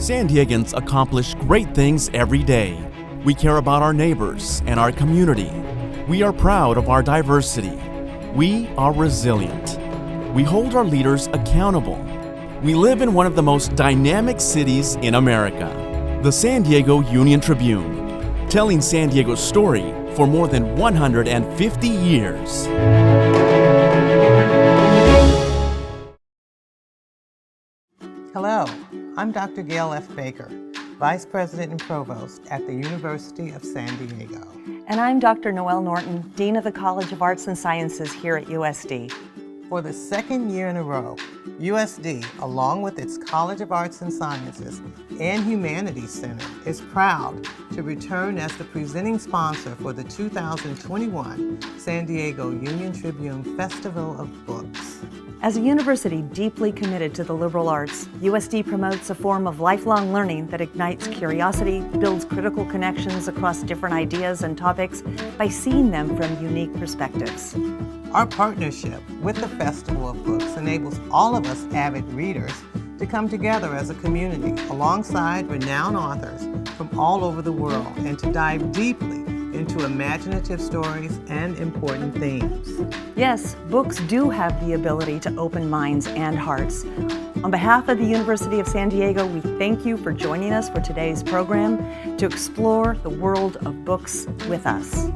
San Diegans accomplish great things every day. We care about our neighbors and our community. We are proud of our diversity. We are resilient. We hold our leaders accountable. We live in one of the most dynamic cities in America, the San Diego Union-Tribune, telling San Diego's story for more than 150 years. Hello, I'm Dr. Gail F. Baker, Vice President and Provost at the University of San Diego. And I'm Dr. Noelle Norton, Dean of the College of Arts and Sciences here at USD. For the second year in a row, USD, along with its College of Arts and Sciences and Humanities Center, is proud to return as the presenting sponsor for the 2021 San Diego Union-Tribune Festival of Books. As a university deeply committed to the liberal arts, USD promotes a form of lifelong learning that ignites curiosity, builds critical connections across different ideas and topics by seeing them from unique perspectives. Our partnership with the Festival of Books enables all of us avid readers to come together as a community alongside renowned authors from all over the world and to dive deeply into imaginative stories and important themes. Yes, books do have the ability to open minds and hearts. On behalf of the University of San Diego, we thank you for joining us for today's program to explore the world of books with us.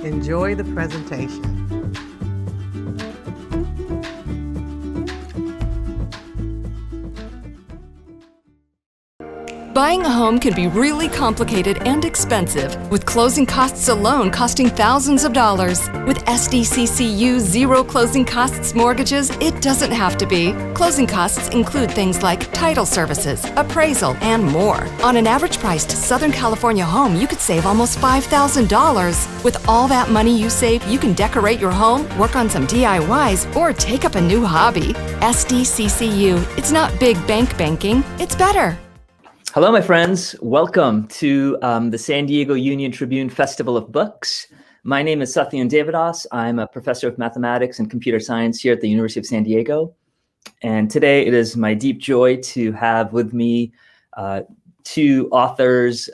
Enjoy the presentation. Buying a home can be really complicated and expensive, with closing costs alone costing thousands of dollars. With SDCCU Zero Closing Costs mortgages, it doesn't have to be. Closing costs include things like title services, appraisal, and more. On an average-priced Southern California home, you could save almost $5,000. With all that money you save, you can decorate your home, work on some DIYs, or take up a new hobby. SDCCU, it's not big bank banking, it's better. Hello, my friends. Welcome to the San Diego Union-Tribune Festival of Books. My name is Satyan Devadas. I'm a professor of mathematics and computer science here at the University of San Diego. And today it is my deep joy to have with me two authors,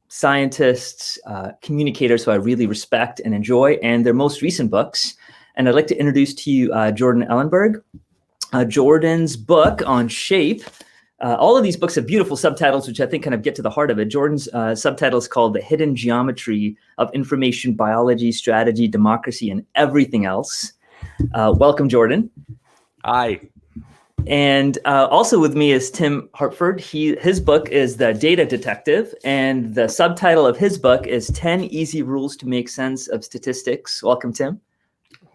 scientists, communicators who I really respect and enjoy, and their most recent books. And I'd like to introduce to you Jordan Ellenberg. Jordan's book on shape. All of these books have beautiful subtitles, which I think kind of get to the heart of it. Jordan's subtitle is called The Hidden Geometry of Information Biology, Strategy, Democracy, and Everything Else. Welcome, Jordan. Hi. And also with me is Tim Hartford. His book is The Data Detective, and the subtitle of his book is 10 Easy Rules to Make Sense of Statistics. Welcome, Tim.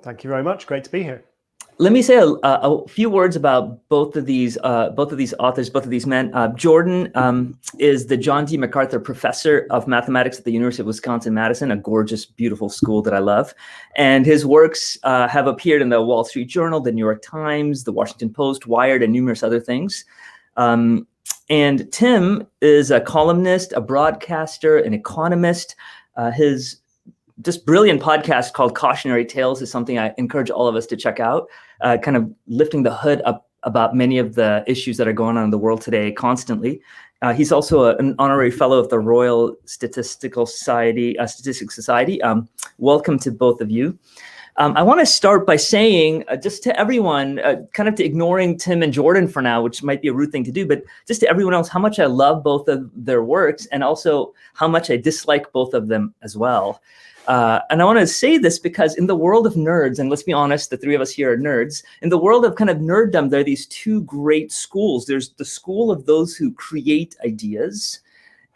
Thank you very much. Great to be here. Let me say a few words about both of these authors, both of these men. Jordan is the John D. MacArthur Professor of Mathematics at the University of Wisconsin-Madison, a gorgeous, beautiful school that I love. And his works have appeared in the Wall Street Journal, the New York Times, the Washington Post, Wired, and numerous other things. And Tim is a columnist, a broadcaster, an economist. His just brilliant podcast called Cautionary Tales is something I encourage all of us to check out, kind of lifting the hood up about many of the issues that are going on in the world today constantly. He's also an honorary fellow of the Royal Statistics Society. Welcome to both of you. I want to start by saying just to everyone, kind of to ignoring Tim and Jordan for now, which might be a rude thing to do, but just to everyone else, how much I love both of their works and also how much I dislike both of them as well. And I want to say this because in the world of nerds, and let's be honest, the three of us here are nerds, in the world of kind of nerddom, there are these two great schools. There's the school of those who create ideas,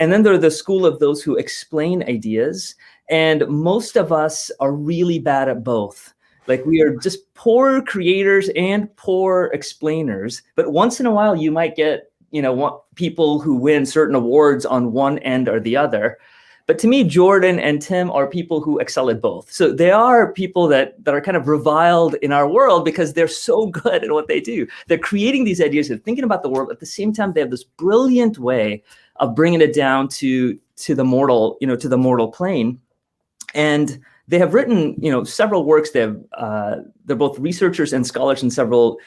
and then there's the school of those who explain ideas. And most of us are really bad at both. Like we are just poor creators and poor explainers. But once in a while, you might get, people who win certain awards on one end or the other. But to me, Jordan and Tim are people who excel at both. So they are people that are kind of reviled in our world because they're so good at what they do. They're creating these ideas, they're thinking about the world. At the same time, they have this brilliant way of bringing it down to the mortal, to the mortal plane. And they have written, several works. They're both researchers and scholars in several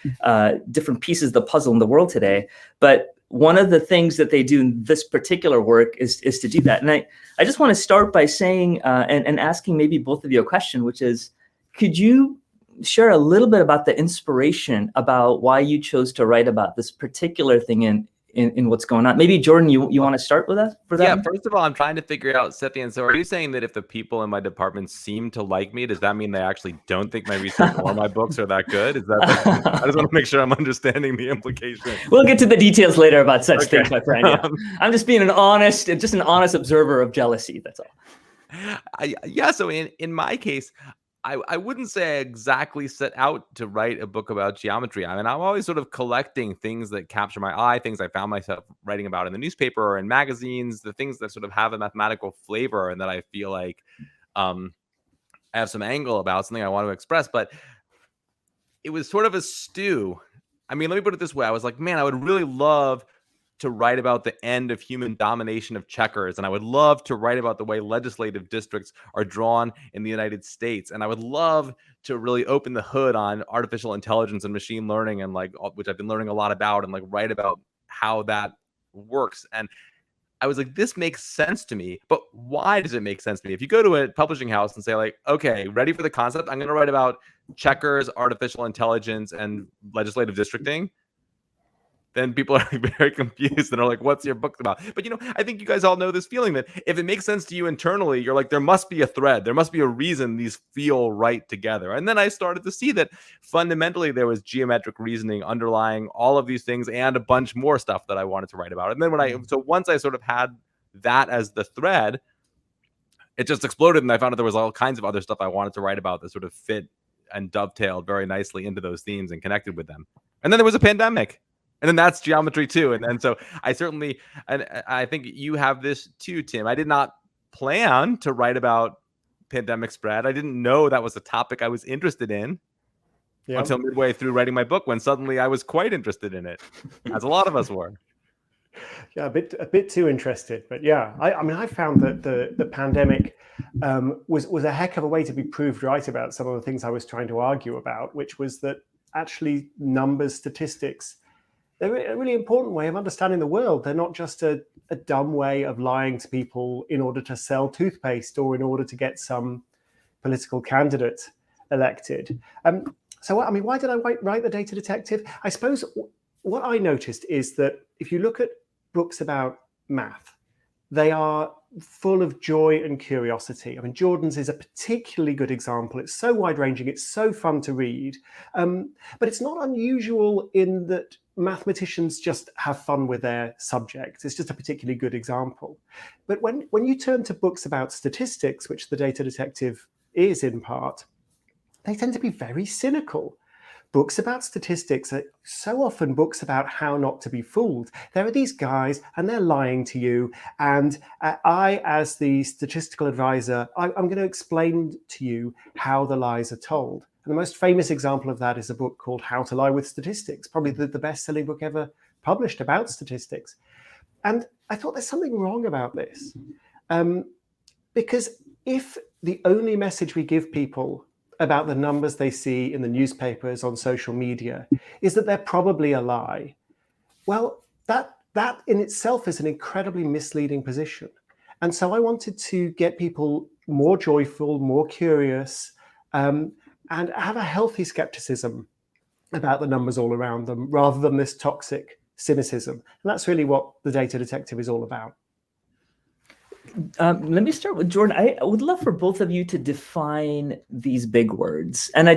different pieces of the puzzle in the world today. But one of the things that they do in this particular work is to do that. And I just want to start by saying and asking maybe both of you a question, which is, could you share a little bit about the inspiration about why you chose to write about this particular thing in what's going on? Maybe Jordan, you want to start with that? Yeah, first of all, I'm trying to figure out, Scythian, so are you saying that if the people in my department seem to like me, does that mean they actually don't think my research or my books are that good? Is that I just want to make sure I'm understanding the implication. We'll get to the details later about such things, my friend. Yeah. I'm just being an honest observer of jealousy, that's all. So in my case, I wouldn't say I exactly set out to write a book about geometry. I mean, I'm always sort of collecting things that capture my eye, things I found myself writing about in the newspaper or in magazines, the things that sort of have a mathematical flavor and that I feel like I have some angle about, something I want to express. But it was sort of a stew. I mean, let me put it this way. I was like, man, I would really love to write about the end of human domination of checkers. And I would love to write about the way legislative districts are drawn in the United States. And I would love to really open the hood on artificial intelligence and machine learning, and which I've been learning a lot about, and write about how that works. And I was like, this makes sense to me, but why does it make sense to me? If you go to a publishing house and say okay, ready for the concept, I'm going to write about checkers, artificial intelligence, and legislative districting, then people are very confused and are like, what's your book about? But, I think you guys all know this feeling that if it makes sense to you internally, you're like, there must be a thread. There must be a reason these feel right together. And then I started to see that fundamentally there was geometric reasoning underlying all of these things and a bunch more stuff that I wanted to write about. And then once I sort of had that as the thread, it just exploded. And I found out there was all kinds of other stuff I wanted to write about that sort of fit and dovetailed very nicely into those themes and connected with them. And then there was a pandemic. And then that's geometry too. And so I certainly, and I think you have this too, Tim. I did not plan to write about pandemic spread. I didn't know that was a topic I was interested in until midway through writing my book, when suddenly I was quite interested in it, as a lot of us were. Yeah, a bit too interested. But yeah, I mean, I found that the pandemic was a heck of a way to be proved right about some of the things I was trying to argue about, which was that actually numbers, statistics, they're a really important way of understanding the world. They're not just a dumb way of lying to people in order to sell toothpaste or in order to get some political candidate elected. So, why did I write The Data Detective? I suppose what I noticed is that if you look at books about math, they are full of joy and curiosity. I mean, Jordan's is a particularly good example. It's so wide-ranging, it's so fun to read. But it's not unusual in that mathematicians just have fun with their subjects. It's just a particularly good example. But when you turn to books about statistics, which The Data Detective is in part, they tend to be very cynical. Books about statistics are so often books about how not to be fooled. There are these guys and they're lying to you. And I, as the statistical advisor, I'm going to explain to you how the lies are told. And the most famous example of that is a book called How to Lie with Statistics, probably the best-selling book ever published about statistics. And I thought there's something wrong about this. Because if the only message we give people about the numbers they see in the newspapers, on social media, is that they're probably a lie, well, that in itself is an incredibly misleading position. And so I wanted to get people more joyful, more curious, and have a healthy skepticism about the numbers all around them, rather than this toxic cynicism. And that's really what The Data Detective is all about. Let me start with Jordan. I would love for both of you to define these big words. And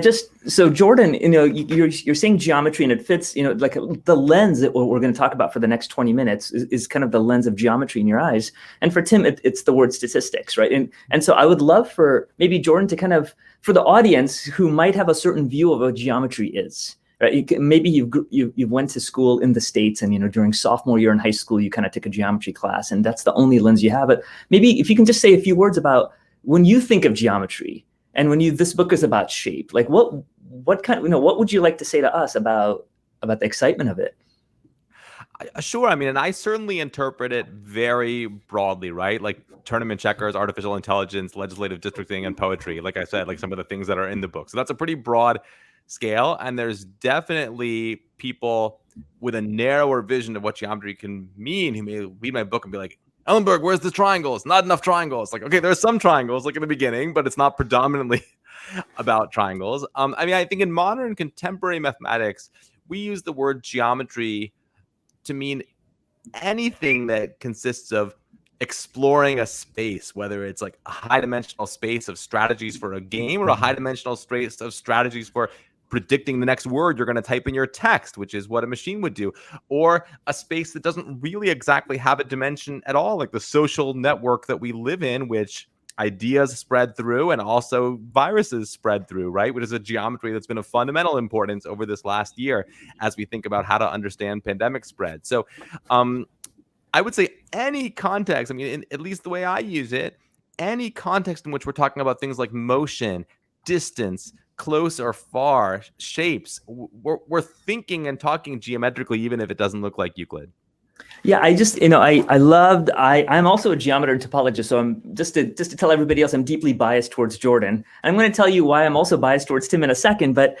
so Jordan, you're saying geometry, and it fits, like the lens that we're going to talk about for the next 20 minutes is kind of the lens of geometry in your eyes. And for Tim, it's the word statistics, right? And so I would love for maybe Jordan to kind of, for the audience who might have a certain view of what geometry is, right? Maybe you went to school in the States, and during sophomore year in high school you kind of took a geometry class, and that's the only lens you have. But maybe if you can just say a few words about when you think of geometry, and when this book is about shape, like what kind of what would you like to say to us about the excitement of it? Sure. I mean, and I certainly interpret it very broadly, right? Like tournament checkers, artificial intelligence, legislative districting, and poetry. Like I said, like some of the things that are in the book. So that's a pretty broad scale. And there's definitely people with a narrower vision of what geometry can mean, who may read my book and be like, Ellenberg, where's the triangles? Not enough triangles. Like, okay, there's some triangles like in the beginning, but it's not predominantly about triangles. I mean, I think in modern contemporary mathematics, we use the word geometry to mean anything that consists of exploring a space, whether it's like a high dimensional space of strategies for a game or a high dimensional space of strategies for predicting the next word you're going to type in your text, which is what a machine would do, or a space that doesn't really exactly have a dimension at all, like the social network that we live in, which ideas spread through and also viruses spread through, right? Which is a geometry that's been of fundamental importance over this last year as we think about how to understand pandemic spread. So I would say any context, I mean, at least the way I use it, any context in which we're talking about things like motion, distance, close or far, shapes, we're thinking and talking geometrically, even if it doesn't look like Euclid. Yeah, I just, I'm also a geometer and topologist. So I'm just to tell everybody else, I'm deeply biased towards Jordan. And I'm going to tell you why I'm also biased towards Tim in a second. But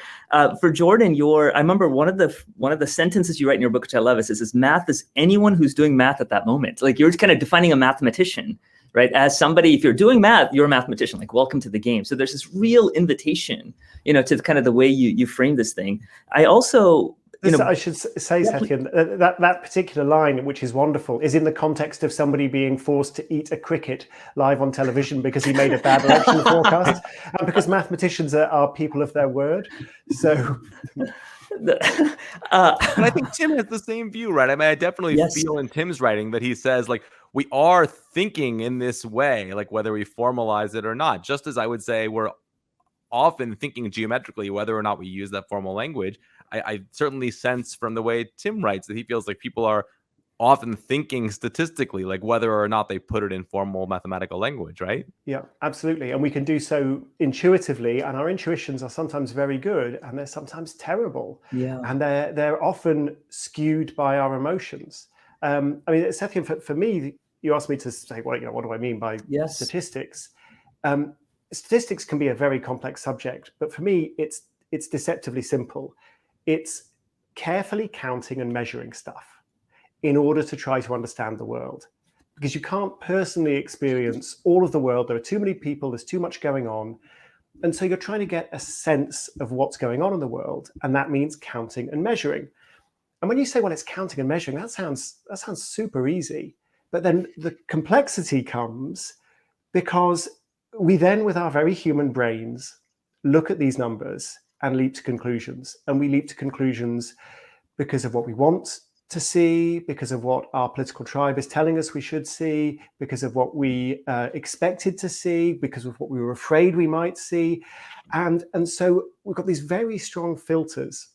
for Jordan, I remember one of the sentences you write in your book, which I love, is this: math is anyone who's doing math at that moment. Like, you're kind of defining a mathematician, right? As somebody, if you're doing math, you're a mathematician, like, welcome to the game. So there's this real invitation, to kind of the way you frame this thing. I also, I should say, Satyan, that particular line, which is wonderful, is in the context of somebody being forced to eat a cricket live on television because he made a bad election forecast, and because mathematicians are people of their word. So, and I think Tim has the same view, right? I mean, I definitely feel in Tim's writing that he says, like, we are thinking in this way, like whether we formalize it or not. Just as I would say we're often thinking geometrically, whether or not we use that formal language. I certainly sense from the way Tim writes that he feels like people are often thinking statistically, like whether or not they put it in formal mathematical language, right? Yeah, absolutely. And we can do so intuitively, and our intuitions are sometimes very good and they're sometimes terrible. Yeah. And they're often skewed by our emotions. I mean, Satyan, for me, you asked me to say, what do I mean by statistics? Statistics can be a very complex subject, but for me, it's deceptively simple. It's carefully counting and measuring stuff in order to try to understand the world, because you can't personally experience all of the world. There are too many people, there's too much going on. And so you're trying to get a sense of what's going on in the world. And that means counting and measuring. And when you say, well, it's counting and measuring, that sounds super easy. But then the complexity comes because we then, with our very human brains, look at these numbers and leap to conclusions. And we leap to conclusions because of what we want to see, because of what our political tribe is telling us we should see, because of what we expected to see, because of what we were afraid we might see. And so we've got these very strong filters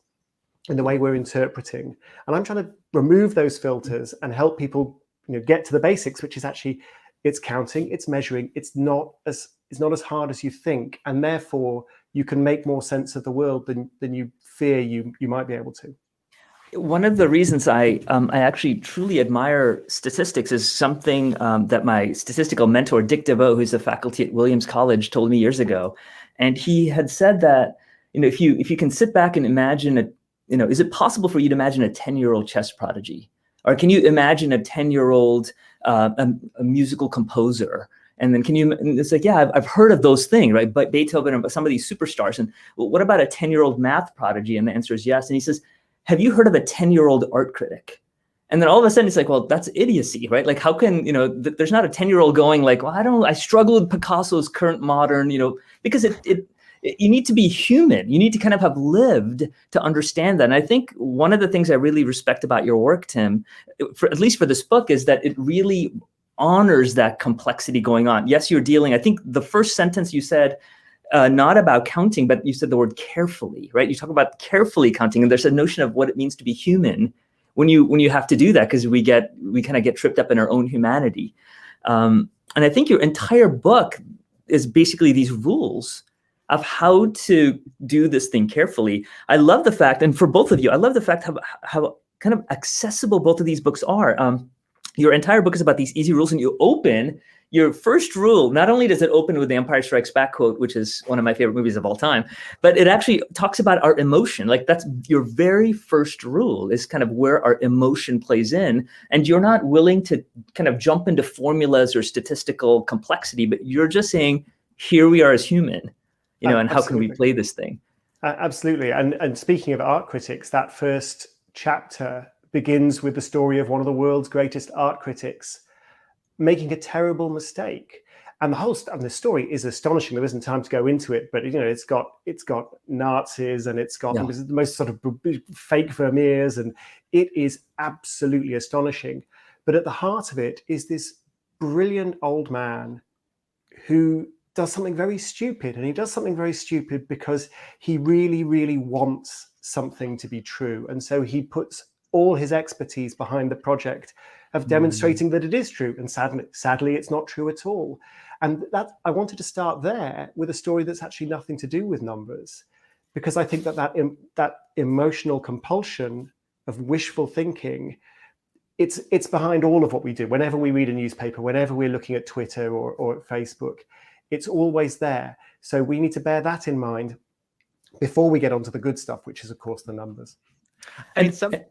in the way we're interpreting. And I'm trying to remove those filters and help people get to the basics, which is actually, it's counting, it's measuring, it's not as hard as you think. And therefore, you can make more sense of the world than you fear you might be able to. One of the reasons I actually truly admire statistics is something that my statistical mentor, Dick DeVoe, who's a faculty at Williams College, told me years ago. And he had said that, if you can sit back and imagine is it possible for you to imagine a 10-year-old chess prodigy? Or can you imagine a 10-year-old a musical composer? And then it's like, yeah, I've heard of those things, right? But Beethoven and some of these superstars. And well, what about a 10-year-old math prodigy? And the answer is yes. And he says, have you heard of a 10-year-old art critic? And then all of a sudden it's like, well, that's idiocy, right? Like, how can, there's not a 10-year-old going like, well, I struggle with Picasso's current modern, because you need to be human. You need to kind of have lived to understand that. And I think one of the things I really respect about your work, Tim, at least for this book, is that it really honors that complexity going on. Yes, you're dealing, I think the first sentence you said, not about counting, but you said the word carefully, right? You talk about carefully counting, and there's a notion of what it means to be human when you have to do that, because we kind of get tripped up in our own humanity. And I think your entire book is basically these rules of how to do this thing carefully. I love the fact, and for both of you, I love the fact how kind of accessible both of these books are. Your entire book is about these easy rules, and you open your first rule, not only does it open with the Empire Strikes Back quote, which is one of my favorite movies of all time, but it actually talks about our emotion. Like that's your very first rule, is kind of where our emotion plays in. And you're not willing to kind of jump into formulas or statistical complexity, but you're just saying, here we are as human, and how can we play this thing? Absolutely. And speaking of art critics, that first chapter begins with the story of one of the world's greatest art critics making a terrible mistake. And the story is astonishing. There isn't time to go into it, but it's got Nazis, and it's got the most sort of fake Vermeers, and it is absolutely astonishing. But at the heart of it is this brilliant old man who does something very stupid, and he does something very stupid because he really, really wants something to be true. And so he puts all his expertise behind the project of demonstrating that it is true. And sadly, it's not true at all. And that I wanted to start there with a story that's actually nothing to do with numbers, because I think that emotional compulsion of wishful thinking, it's behind all of what we do. Whenever we read a newspaper, whenever we're looking at Twitter or Facebook, it's always there. So we need to bear that in mind before we get onto the good stuff, which is, of course, the numbers. And something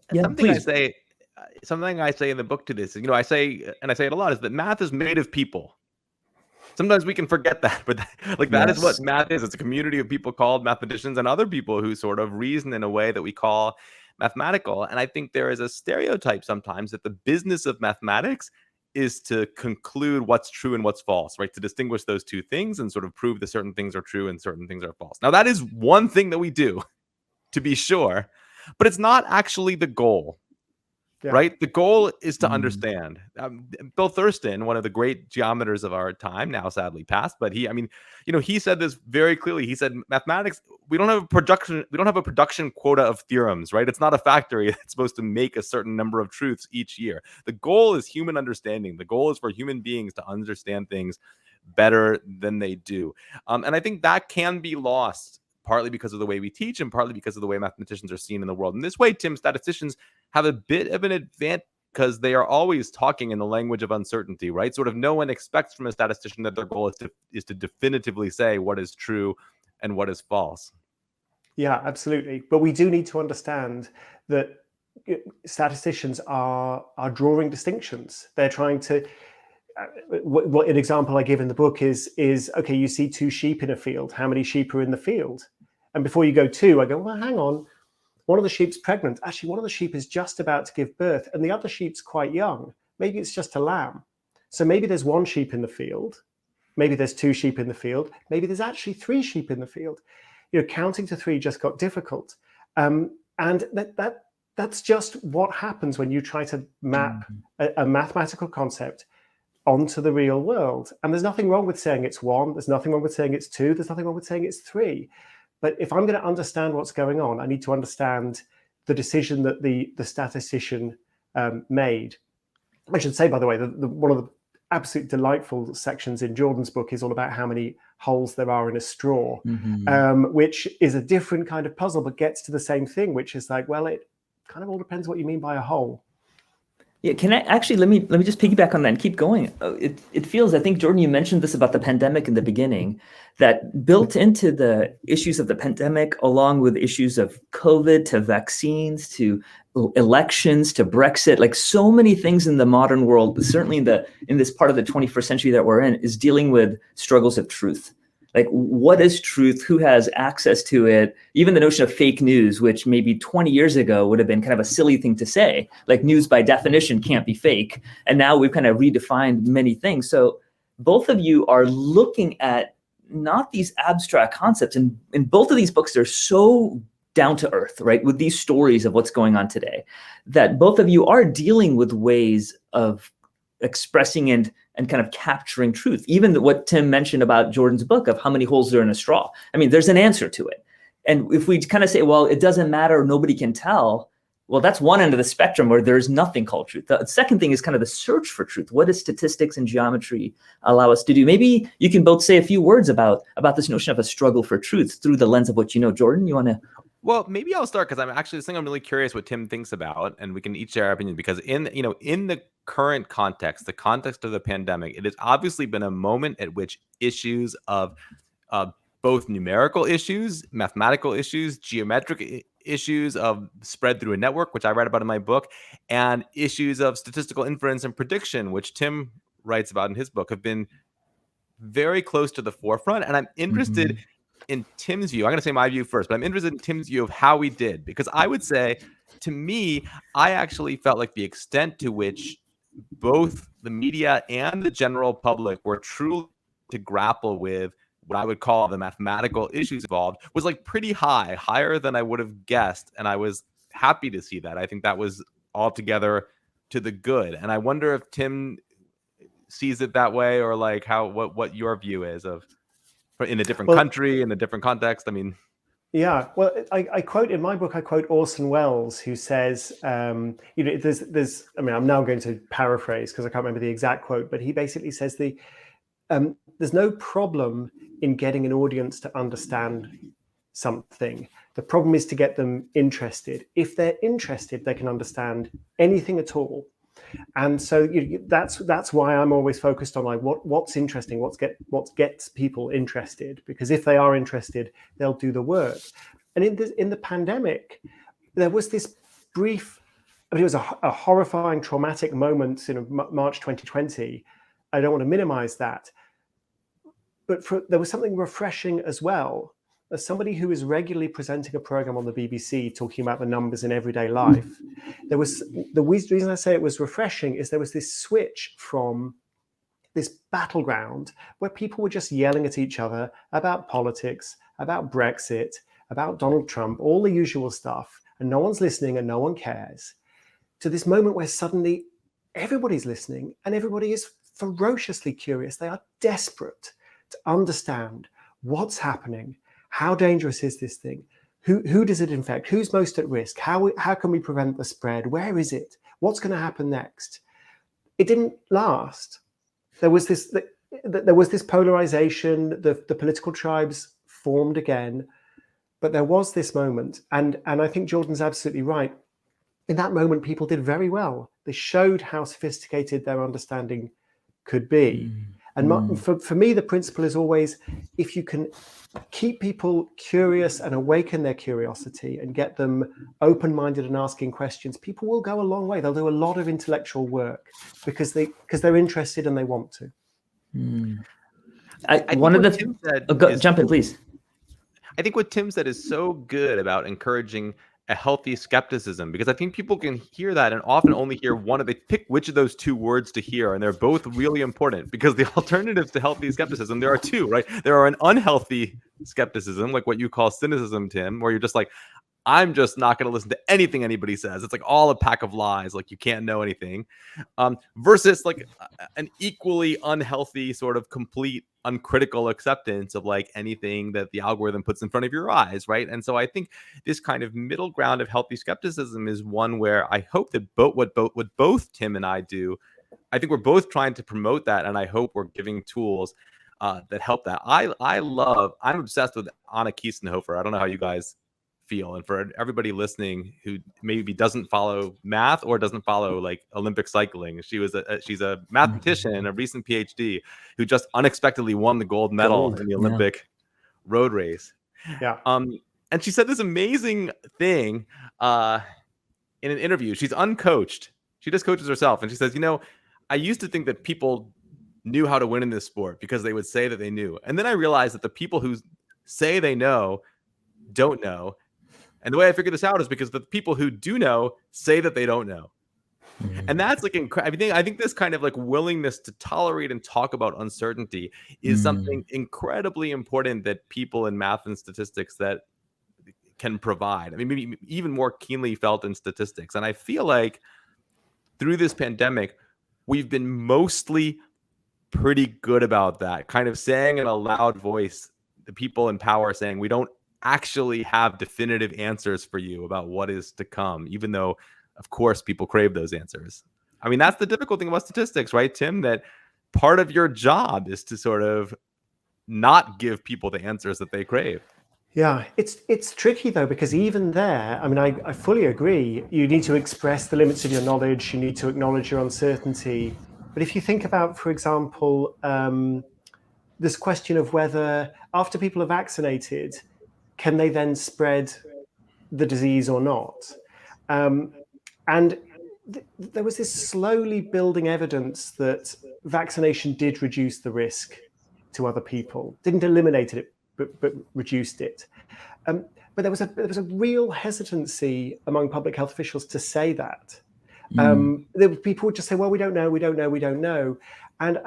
I say in the book to this is, I say it a lot, is that math is made of people. Sometimes we can forget that, but that is what math is. It's a community of people called mathematicians and other people who sort of reason in a way that we call mathematical. And I think there is a stereotype sometimes that the business of mathematics is to conclude what's true and what's false, right? To distinguish those two things and sort of prove that certain things are true and certain things are false. Now, that is one thing that we do, to be sure, but it's not actually the goal. Yeah. Right? The goal is to understand. Bill Thurston, one of the great geometers of our time, now sadly passed, but he said this very clearly. He said, mathematics, we don't have a production quota of theorems, right? It's not a factory that's supposed to make a certain number of truths each year. The goal is human understanding. The goal is for human beings to understand things better than they do. And I think that can be lost, partly because of the way we teach and partly because of the way mathematicians are seen in the world. In this way, Tim, statisticians have a bit of an advantage because they are always talking in the language of uncertainty, right? Sort of no one expects from a statistician that their goal is to definitively say what is true and what is false. Yeah, absolutely. But we do need to understand that statisticians are drawing distinctions. They're trying to... What an example I give in the book is okay, you see two sheep in a field. How many sheep are in the field? And before you go two, I go, well, hang on. One of the sheep's pregnant. Actually, one of the sheep is just about to give birth, and the other sheep's quite young. Maybe it's just a lamb. So maybe there's one sheep in the field. Maybe there's two sheep in the field. Maybe there's actually three sheep in the field. Counting to three just got difficult. And that's just what happens when you try to map a mathematical concept onto the real world. And there's nothing wrong with saying it's one. There's nothing wrong with saying it's two. There's nothing wrong with saying it's three. But if I'm going to understand what's going on, I need to understand the decision that the statistician made. I should say, by the way, one of the absolute delightful sections in Jordan's book is all about how many holes there are in a straw, which is a different kind of puzzle, but gets to the same thing, which is like, well, it kind of all depends what you mean by a hole. Yeah, can I actually, let me just piggyback on that and keep going. It feels, I think, Jordan, you mentioned this about the pandemic in the beginning, that built into the issues of the pandemic, along with issues of COVID to vaccines to elections to Brexit, like so many things in the modern world, but certainly in this part of the 21st century that we're in, is dealing with struggles of truth. Like, what is truth? Who has access to it? Even the notion of fake news, which maybe 20 years ago would have been kind of a silly thing to say. Like, news by definition can't be fake. And now we've kind of redefined many things. So both of you are looking at not these abstract concepts. And in both of these books, they're so down to earth, right? With these stories of what's going on today, that both of you are dealing with ways of expressing and kind of capturing truth. Even what Tim mentioned about Jordan's book of how many holes are in a straw. I mean, there's an answer to it. And if we kind of say, well, it doesn't matter, nobody can tell, well, that's one end of the spectrum where there's nothing called truth. The second thing is kind of the search for truth. What does statistics and geometry allow us to do? Maybe you can both say a few words about this notion of a struggle for truth through the lens of what you know. Jordan, you want to? Well, maybe I'll start because I'm actually I'm really curious what Tim thinks about, and we can each share our opinion. Because in the current context, the context of the pandemic, it has obviously been a moment at which issues of both numerical issues, mathematical issues, geometric issues of spread through a network, which I write about in my book, and issues of statistical inference and prediction, which Tim writes about in his book, have been very close to the forefront. And I'm interested in Tim's view. I'm going to say my view first, but I'm interested in Tim's view of how we did, because I would say, to me, I actually felt like the extent to which both the media and the general public were truly to grapple with what I would call the mathematical issues involved was like pretty high, higher than I would have guessed. And I was happy to see that. I think that was altogether to the good. And I wonder if Tim sees it that way, or like what your view is of in a different country, in a different context. I mean, yeah, well, I quote in my book, I quote Orson Welles, who says, there's, I mean, I'm now going to paraphrase because I can't remember the exact quote, but he basically says there's no problem in getting an audience to understand something. The problem is to get them interested. If they're interested, they can understand anything at all. And so that's why I'm always focused on like what's interesting, what gets people interested, because if they are interested, they'll do the work. And in the pandemic, there was this brief, I mean, it was a horrifying, traumatic moment in March 2020. I don't want to minimize that, but there was something refreshing as well. As somebody who is regularly presenting a program on the BBC talking about the numbers in everyday life, the reason I say it was refreshing is there was this switch from this battleground where people were just yelling at each other about politics, about Brexit, about Donald Trump, all the usual stuff, and no one's listening and no one cares, to this moment where suddenly everybody's listening and everybody is ferociously curious. They are desperate to understand what's happening. How dangerous is this thing? Who does it infect? Who's most at risk? How can we prevent the spread? Where is it? What's going to happen next? It didn't last. There was this polarization. The political tribes formed again, but there was this moment, and I think Jordan's absolutely right. In that moment, people did very well. They showed how sophisticated their understanding could be. And for me, the principle is always, if you can keep people curious and awaken their curiosity and get them open-minded and asking questions, people will go a long way. They'll do a lot of intellectual work because they're interested and they want to. Jump in, please. I think what Tim said is so good about encouraging a healthy skepticism, because I think people can hear that and often only hear one of, they pick which of those two words to hear, and they're both really important, because the alternatives to healthy skepticism, there are two, right? There are an unhealthy skepticism, like what you call cynicism, Tim, where you're just like, I'm just not going to listen to anything anybody says. It's like all a pack of lies, like you can't know anything, versus like an equally unhealthy sort of complete uncritical acceptance of like anything that the algorithm puts in front of your eyes, right? And so I think this kind of middle ground of healthy skepticism is one where I hope that what both Tim and I do, I think we're both trying to promote that, and I hope we're giving tools that help that. I'm obsessed with Anna Kiesenhofer. I don't know how you guys feel, and for everybody listening who maybe doesn't follow math or doesn't follow like Olympic cycling, she's a mathematician, a recent PhD, who just unexpectedly won the gold medal in the Olympic road race. And she said this amazing thing in an interview. She's uncoached. She just coaches herself, and she says, I used to think that people knew how to win in this sport because they would say that they knew, and then I realized that the people who say they know don't know. And the way I figured this out is because the people who do know say that they don't know. And that's like I think this kind of like willingness to tolerate and talk about uncertainty is something incredibly important that people in math and statistics that can provide. I mean, maybe even more keenly felt in statistics. And I feel like through this pandemic, we've been mostly pretty good about that, kind of saying in a loud voice, the people in power saying, we don't actually have definitive answers for you about what is to come, even though, of course, people crave those answers. I mean, that's the difficult thing about statistics, right, Tim? That part of your job is to sort of not give people the answers that they crave. Yeah, it's tricky though, because even there, I mean, I fully agree. You need to express the limits of your knowledge. You need to acknowledge your uncertainty. But if you think about, for example, this question of whether after people are vaccinated, can they then spread the disease or not? And there was this slowly building evidence that vaccination did reduce the risk to other people, didn't eliminate it, but reduced it. But there was a real hesitancy among public health officials to say that. People would just say, well, we don't know. And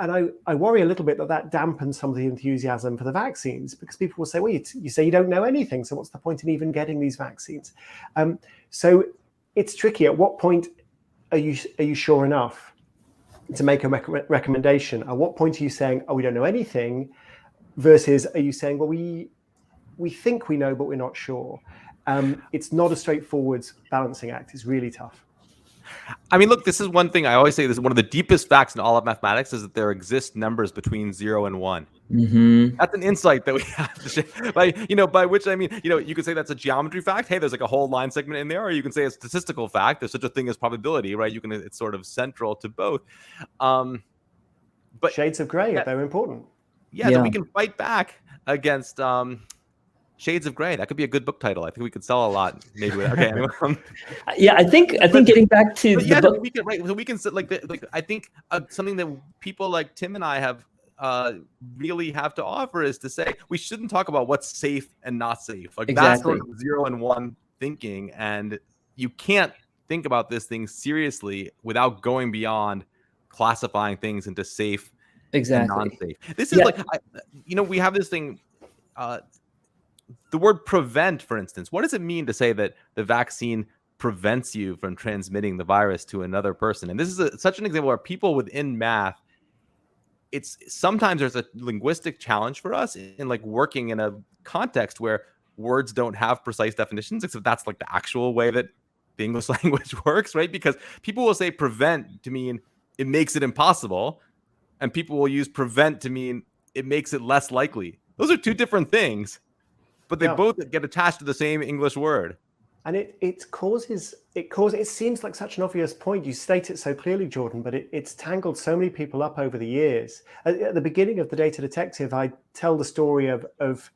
I worry a little bit that dampens some of the enthusiasm for the vaccines, because people will say, well, you say you don't know anything, so what's the point in even getting these vaccines? So it's tricky. At what point are you sure enough to make a recommendation? At what point are you saying, oh, we don't know anything, versus are you saying, well, we think we know, but we're not sure? It's not a straightforward balancing act. It's really tough. I mean, look, this is one thing I always say. This is one of the deepest facts in all of mathematics, is that there exist numbers between 0 and 1. Mm-hmm. That's an insight that we have to share. By which I mean, you could say that's a geometry fact. Hey, there's like a whole line segment in there, or you can say a statistical fact. There's such a thing as probability, right? It's sort of central to both. But shades of gray, they're important. Yeah, that we can fight back against Shades of Gray. That could be a good book title. I think we could sell a lot. Maybe. Okay. Anyway. Yeah, I think getting back to the book, we can I think something that people like Tim and I have really have to offer is to say we shouldn't talk about what's safe and not safe. Like that's sort of 0 and 1 thinking, and you can't think about this thing seriously without going beyond classifying things into safe and non-safe. This is we have this thing. The word prevent, for instance, what does it mean to say that the vaccine prevents you from transmitting the virus to another person? And this is such an example where people within math, sometimes there's a linguistic challenge for us in like working in a context where words don't have precise definitions, except that's like the actual way that the English language works, right? Because people will say prevent to mean it makes it impossible, and people will use prevent to mean it makes it less likely. Those are two different things, but they both get attached to the same English word. And it seems like such an obvious point. You state it so clearly, Jordan, but it's tangled so many people up over the years. At the beginning of The Data Detective, I tell the story of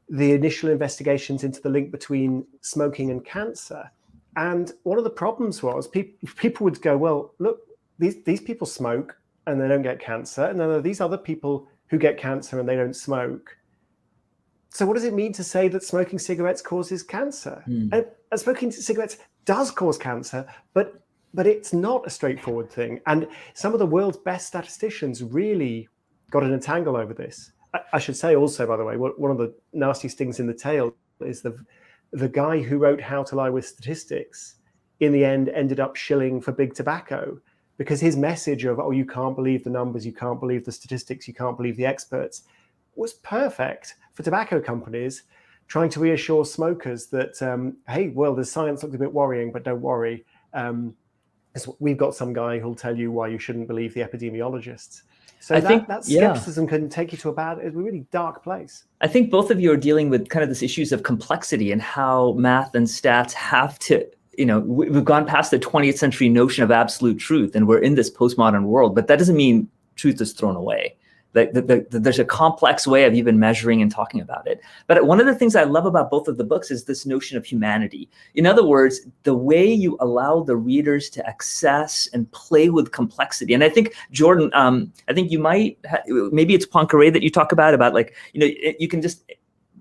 the initial investigations into the link between smoking and cancer. And one of the problems was people would go, well, look, these people smoke and they don't get cancer. And then there are these other people who get cancer and they don't smoke. So what does it mean to say that smoking cigarettes causes cancer? And smoking cigarettes does cause cancer, but it's not a straightforward thing. And some of the world's best statisticians really got in a tangle over this. I should say also, by the way, one of the nasty stings in the tail is the guy who wrote How to Lie with Statistics in the end ended up shilling for big tobacco, because his message of, oh, you can't believe the numbers, you can't believe the statistics, you can't believe the experts, was perfect for tobacco companies trying to reassure smokers that, hey, well, the science looks a bit worrying, but don't worry. We've got some guy who'll tell you why you shouldn't believe the epidemiologists. So that skepticism can take you to a really dark place. I think both of you are dealing with kind of this issues of complexity and how math and stats have to, we've gone past the 20th century notion of absolute truth, and we're in this postmodern world, but that doesn't mean truth is thrown away. There's a complex way of even measuring and talking about it. But one of the things I love about both of the books is this notion of humanity. In other words, the way you allow the readers to access and play with complexity. And I think, Jordan, I think you might, maybe it's Poincaré that you talk about like, you can just,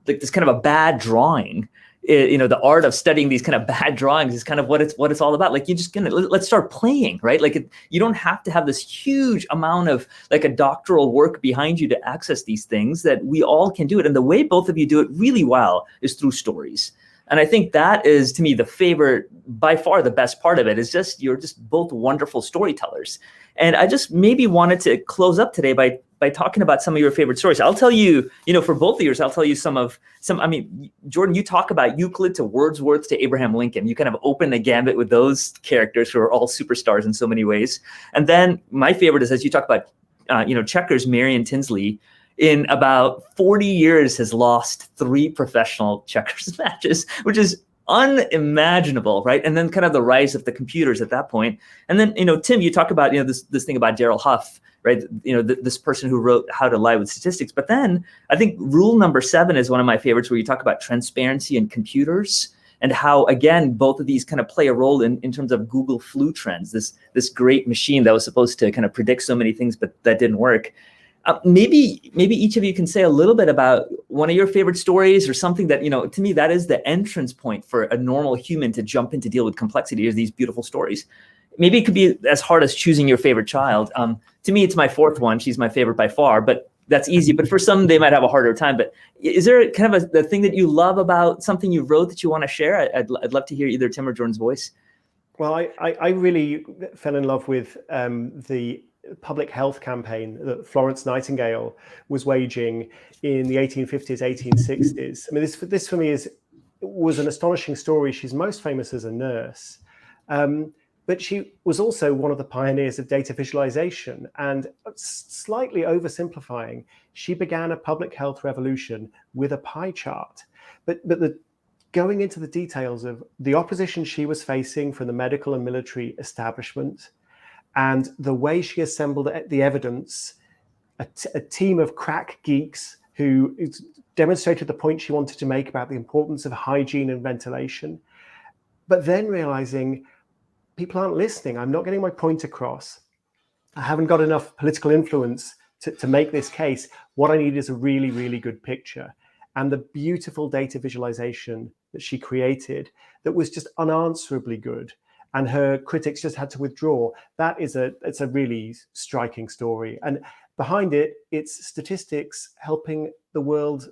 like this kind of a bad drawing. The art of studying these kind of bad drawings is kind of what it's all about. Like, let's start playing, right? Like you don't have to have this huge amount of like a doctoral work behind you to access these things, that we all can do it. And the way both of you do it really well is through stories. And I think that is, to me, the favorite, by far the best part of it is just, you're just both wonderful storytellers. And I just maybe wanted to close up today by talking about some of your favorite stories. I'll tell you, for both of yours, I'll tell you Jordan, you talk about Euclid to Wordsworth to Abraham Lincoln. You kind of open the gambit with those characters who are all superstars in so many ways. And then my favorite is, as you talk about, Chequers, Marion Tinsley, in about 40 years has lost 3 professional checkers matches, which is unimaginable, right? And then kind of the rise of the computers at that point. And then, Tim, you talk about, this thing about Daryl Huff, right? This person who wrote How to Lie with Statistics. But then I think rule number 7 is one of my favorites, where you talk about transparency in computers and how, again, both of these kind of play a role in terms of Google flu trends, this great machine that was supposed to kind of predict so many things, but that didn't work. Maybe each of you can say a little bit about one of your favorite stories, or something that, to me, that is the entrance point for a normal human to jump in to deal with complexity, is these beautiful stories. Maybe it could be as hard as choosing your favorite child. To me, it's my 4th one. She's my favorite by far, but that's easy. But for some, they might have a harder time. But is there kind of the thing that you love about something you wrote that you want to share? I'd love to hear either Tim or Jordan's voice. Well, I really fell in love with the public health campaign that Florence Nightingale was waging in the 1850s, 1860s. I mean, this for me was an astonishing story. She's most famous as a nurse, but she was also one of the pioneers of data visualization. And slightly oversimplifying, she began a public health revolution with a pie chart. But going into the details of the opposition she was facing from the medical and military establishment, and the way she assembled the evidence, a team of crack geeks who demonstrated the point she wanted to make about the importance of hygiene and ventilation, but then realizing people aren't listening. I'm not getting my point across. I haven't got enough political influence to make this case. What I need is a really, really good picture. And the beautiful data visualization that she created that was just unanswerably good, and her critics just had to withdraw. It's a really striking story. And behind it, it's statistics helping the world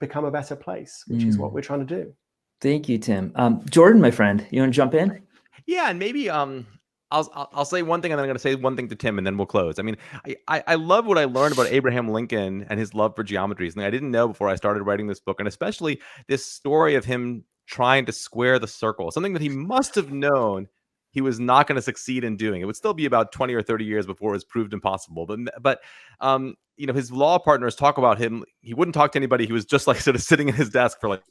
become a better place, which is what we're trying to do. Thank you, Tim. Jordan, my friend, you want to jump in? Yeah, and maybe I'll say one thing, and then I'm going to say one thing to Tim, and then we'll close. I mean, I love what I learned about Abraham Lincoln and his love for geometry. Something I didn't know before I started writing this book, and especially this story of him trying to square the circle, something that he must have known he was not going to succeed in doing. It would still be about 20 or 30 years before it was proved impossible. But his law partners talk about him. He wouldn't talk to anybody. He was just like sort of sitting in his desk for like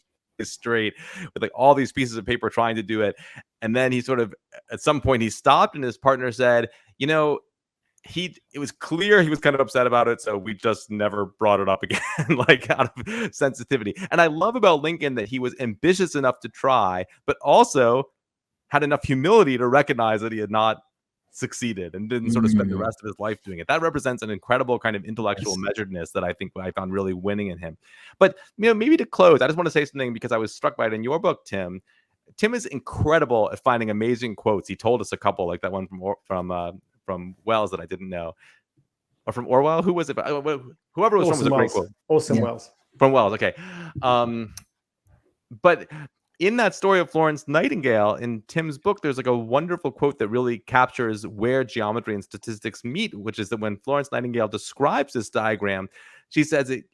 straight with like all these pieces of paper trying to do it. And then he sort of, at some point he stopped, and his partner said, it was clear he was kind of upset about it, so we just never brought it up again, like out of sensitivity. And I love about Lincoln that he was ambitious enough to try, but also had enough humility to recognize that he had not succeeded and didn't sort of spend the rest of his life doing it. That represents an incredible kind of intellectual measuredness that I think I found really winning in him. But maybe to close, I just want to say something because I was struck by it in your book, Tim. Tim is incredible at finding amazing quotes. He told us a couple, like that one from Wells that I didn't know, or from Orwell. Who was it? Whoever was from was a great quote. Orson Welles. From Wells. Okay. But in that story of Florence Nightingale, in Tim's book, there's like a wonderful quote that really captures where geometry and statistics meet, which is that when Florence Nightingale describes this diagram, she says it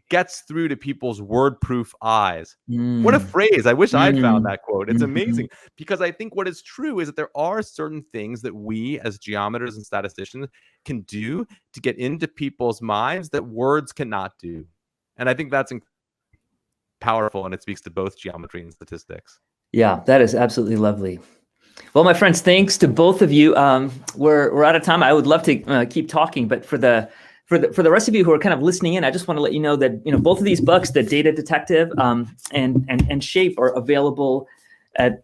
gets through to people's word-proof eyes. What a phrase. I wish I'd found that quote. It's amazing, because I think what is true is that there are certain things that we as geometers and statisticians can do to get into people's minds that words cannot do. And I think that's powerful, and it speaks to both geometry and statistics. Yeah, that is absolutely lovely. Well, my friends, thanks to both of you. We're out of time. I would love to keep talking, but for the rest of you who are kind of listening in, I just want to let you know that both of these books, The Data Detective and Shape, are available at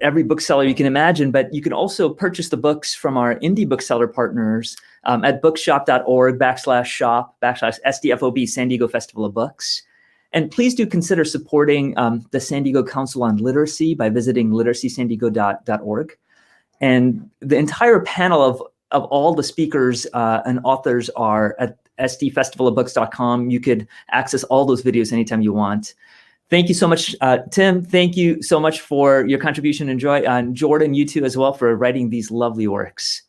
every bookseller you can imagine. But you can also purchase the books from our indie bookseller partners at bookshop.org/shop/SDFOB, San Diego Festival of Books. And please do consider supporting the San Diego Council on Literacy by visiting literacysandiego.org. And the entire panel of all the speakers and authors are at sdfestivalofbooks.com. You could access all those videos anytime you want. Thank you so much, Tim. Thank you so much for your contribution and joy. And Jordan, you too as well, for writing these lovely works.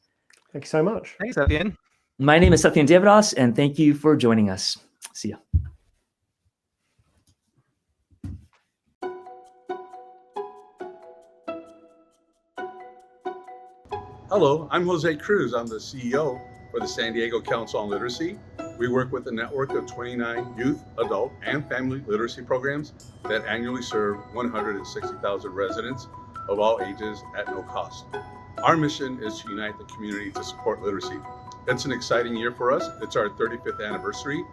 Thank you so much. Thanks, Satyan. My name is Satyan Devadas, and thank you for joining us. See you. Hello, I'm Jose Cruz. I'm the CEO for the San Diego Council on Literacy. We work with a network of 29 youth, adult, and family literacy programs that annually serve 160,000 residents of all ages at no cost. Our mission is to unite the community to support literacy. It's an exciting year for us. It's our 35th anniversary.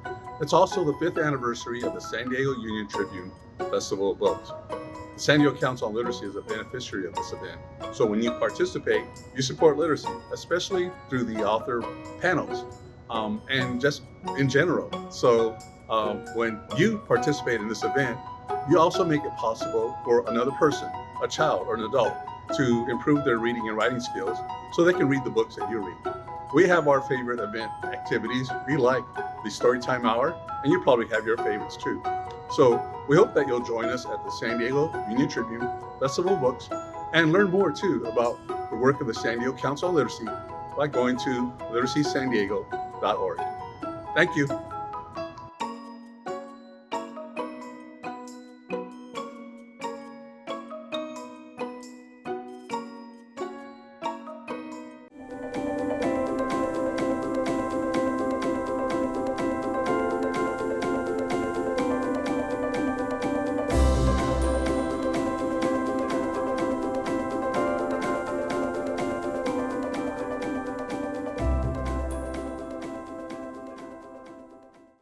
It's also the 5th anniversary of the San Diego Union-Tribune Festival of Books. The San Diego Council on Literacy is a beneficiary of this event. So when you participate, you support literacy, especially through the author panels and just in general. So when you participate in this event, you also make it possible for another person, a child or an adult, to improve their reading and writing skills so they can read the books that you read. We have our favorite event activities. We like the Storytime Hour, and you probably have your favorites too. So we hope that you'll join us at the San Diego Union-Tribune Festival of Books and learn more too about the work of the San Diego Council on Literacy by going to literacysandiego.org. Thank you.